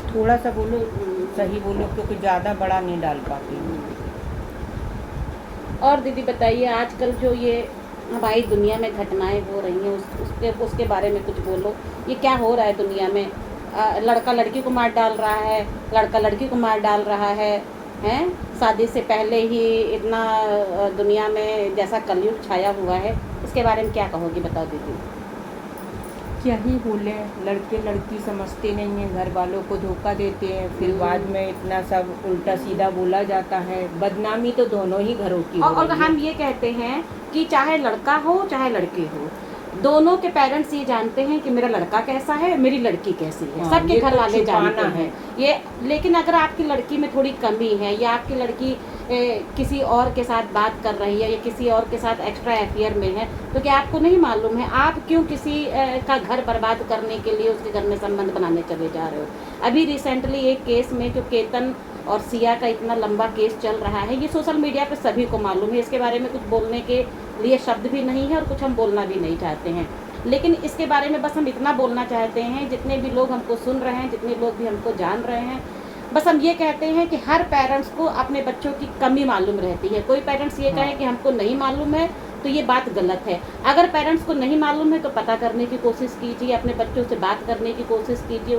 थोड़ा सा बोलो, सही बोलो, क्योंकि ज़्यादा बड़ा नहीं डाल पाती हूँ। और दीदी बताइए, आजकल जो ये हमारी दुनिया में घटनाएं हो रही हैं उसके बारे में कुछ बोलो। ये क्या हो रहा है दुनिया में? लड़का लड़की को मार डाल रहा है, लड़का लड़की को मार डाल रहा है, हैं? शादी से पहले ही इतना दुनिया में जैसा कलयुग छाया हुआ है, इसके बारे में क्या कहोगी, बताओ दीदी। क्या ही बोले, लड़के लड़की समझते नहीं हैं, घर वालों को धोखा देते हैं, फिर बाद में इतना सब उल्टा सीधा बोला जाता है। बदनामी तो दोनों ही घरों की हो और रही है। हम ये कहते हैं कि चाहे लड़का हो चाहे लड़की हो, दोनों के पेरेंट्स ये जानते हैं कि मेरा लड़का कैसा है, मेरी लड़की कैसी है। हाँ, सबके ये घर तो वाले जानते छुपाना हैं है। ये। लेकिन अगर आपकी लड़की में थोड़ी कमी है, या आपकी लड़की किसी और के साथ बात कर रही है, या किसी और के साथ एक्स्ट्रा अफेयर में है, तो क्या आपको नहीं मालूम है? आप क्यों किसी का घर बर्बाद करने के लिए उसके घर में संबंध बनाने चले जा रहे हो? अभी रिसेंटली एक केस में जो केतन और सिया का इतना लंबा केस चल रहा है, ये सोशल मीडिया पे सभी को मालूम है। इसके बारे में कुछ बोलने के लिए शब्द भी नहीं है और कुछ हम बोलना भी नहीं चाहते हैं। लेकिन इसके बारे में बस हम इतना बोलना चाहते हैं, जितने भी लोग हमको सुन रहे हैं, जितने लोग भी हमको जान रहे हैं, बस हम ये कहते हैं कि हर पेरेंट्स को अपने बच्चों की कमी मालूम रहती है। कोई पेरेंट्स ये कहें कि हमको नहीं मालूम है, तो ये बात गलत है। अगर पेरेंट्स को नहीं मालूम है तो पता करने की कोशिश कीजिए, अपने बच्चों से बात करने की कोशिश कीजिए,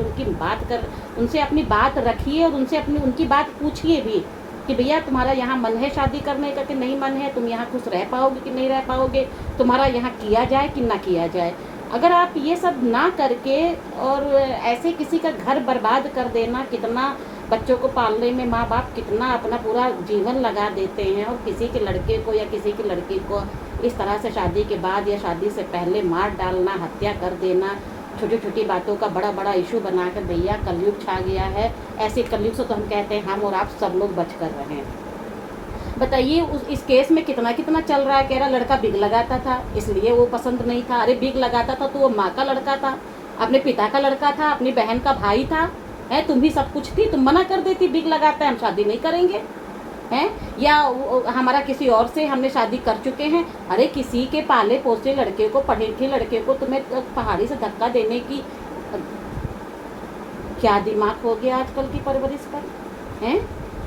उनसे अपनी बात रखिए और उनकी बात पूछिए भी कि भैया तुम्हारा यहाँ मन है शादी करने का कि नहीं मन है, तुम यहाँ खुश रह पाओगे कि नहीं रह पाओगे, तुम्हारा यहाँ किया जाए कि ना किया जाए। अगर आप ये सब ना करके और ऐसे किसी का घर बर्बाद कर देना, कितना बच्चों को पालने में माँ बाप कितना अपना पूरा जीवन लगा देते हैं, और किसी के लड़के को या किसी की लड़की को इस तरह से शादी के बाद या शादी से पहले मार डालना, हत्या कर देना, छोटी छोटी बातों का बड़ा बड़ा इशू बनाकर, भैया कलयुग छा गया है। ऐसे कलयुग से तो हम कहते हैं हम और आप सब लोग बच कर रहे हैं। बताइए, इस केस में कितना कितना चल रहा है। कह रहा लड़का बिग लगाता था इसलिए वो पसंद नहीं था। अरे बिग लगाता था तो वो माँ का लड़का था, अपने पिता का लड़का था, अपनी बहन का भाई था, है? तुम भी सब कुछ थी, तुम मना कर देती बिग लगाता है हम शादी नहीं करेंगे, हैं? या हमारा किसी और से हमने शादी कर चुके हैं। अरे किसी के पाले पोसे लड़के को, पढ़े लिखे लड़के को तुम्हें पहाड़ी से धक्का देने की क्या दिमाग हो गया आजकल की परवरिश पर, हैं?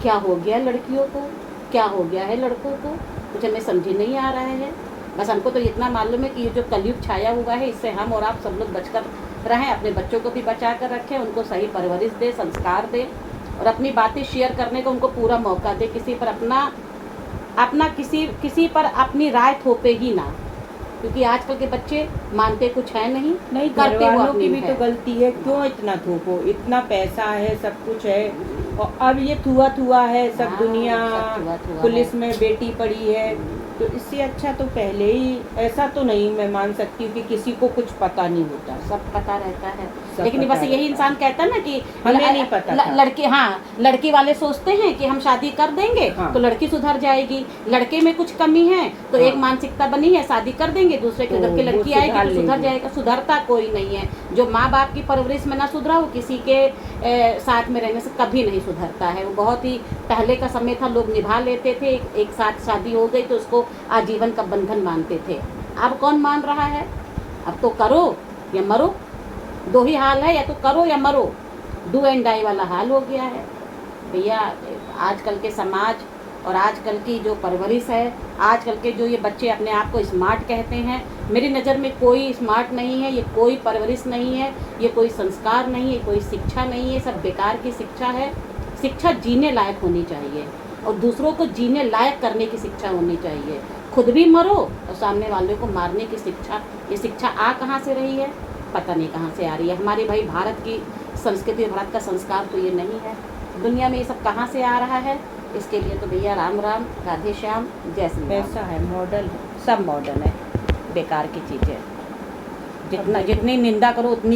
क्या हो गया लड़कियों को, क्या हो गया है लड़कों को, कुछ हमें समझ नहीं आ रहा है। बस हमको तो इतना मालूम है कि ये जो कलयुग छाया हुआ है, इससे हम और आप सब लोग बचकर रहें, अपने बच्चों को भी बचा कर रखें, उनको सही परवरिश दें, संस्कार दें, और अपनी बातें शेयर करने को उनको पूरा मौका दें। किसी पर अपना किसी पर अपनी राय थोपे ही ना, क्योंकि आजकल के बच्चे मानते कुछ है नहीं घर वालों की भी तो गलती है। क्यों इतना थोपो, इतना पैसा है, सब कुछ है, और अब ये थुआ है सब। हाँ, दुनिया सब थुआ पुलिस है। में बेटी पड़ी है, तो इससे अच्छा तो पहले ही। ऐसा तो नहीं मैं मान सकती हूँ कि किसी को कुछ पता नहीं होता, सब पता रहता है। सब लेकिन पता बस यही रहता इंसान कहता है ना कि हमें नहीं पता था। लड़की वाले सोचते हैं कि हम शादी कर देंगे हाँ। तो लड़की सुधर जाएगी, लड़के में कुछ कमी है तो हाँ। एक मानसिकता बनी है, शादी कर देंगे, दूसरे के तो घर की वो लड़की आएगी सुधार तो सुधर लेंगे। जाएगा। सुधरता कोई नहीं है। जो माँ बाप की परवरिश में ना सुधरा, वो किसी के साथ में रहने से कभी नहीं सुधरता है। वो बहुत ही पहले का समय था, लोग निभा लेते थे, एक साथ शादी हो गई तो उसको आजीवन का बंधन मानते थे। अब कौन मान रहा है? अब तो करो या मरो, दो ही हाल है, या तो करो या मरो, डू एंड डाई वाला हाल हो गया है भैया। आजकल के समाज और आजकल की जो परवरिश है, आजकल के जो ये बच्चे अपने आप को स्मार्ट कहते हैं, मेरी नज़र में कोई स्मार्ट नहीं है, ये कोई परवरिश नहीं है, ये कोई संस्कार नहीं है, कोई शिक्षा नहीं है, सब बेकार की शिक्षा है। शिक्षा जीने लायक होनी चाहिए और दूसरों को जीने लायक करने की शिक्षा होनी चाहिए। खुद भी मरो और सामने वाले को मारने की शिक्षा, ये शिक्षा आ कहाँ से रही है? पता नहीं कहाँ से आ रही है। हमारे भाई भारत की संस्कृति, भारत का संस्कार तो ये नहीं है। दुनिया में ये सब कहाँ से आ रहा है? इसके लिए तो भैया राम राम, राधे श्याम, जय श्री राम। पैसा है, मॉडल है। सब मॉडर्न है, बेकार की चीज़ें। जितनी निंदा करो उतनी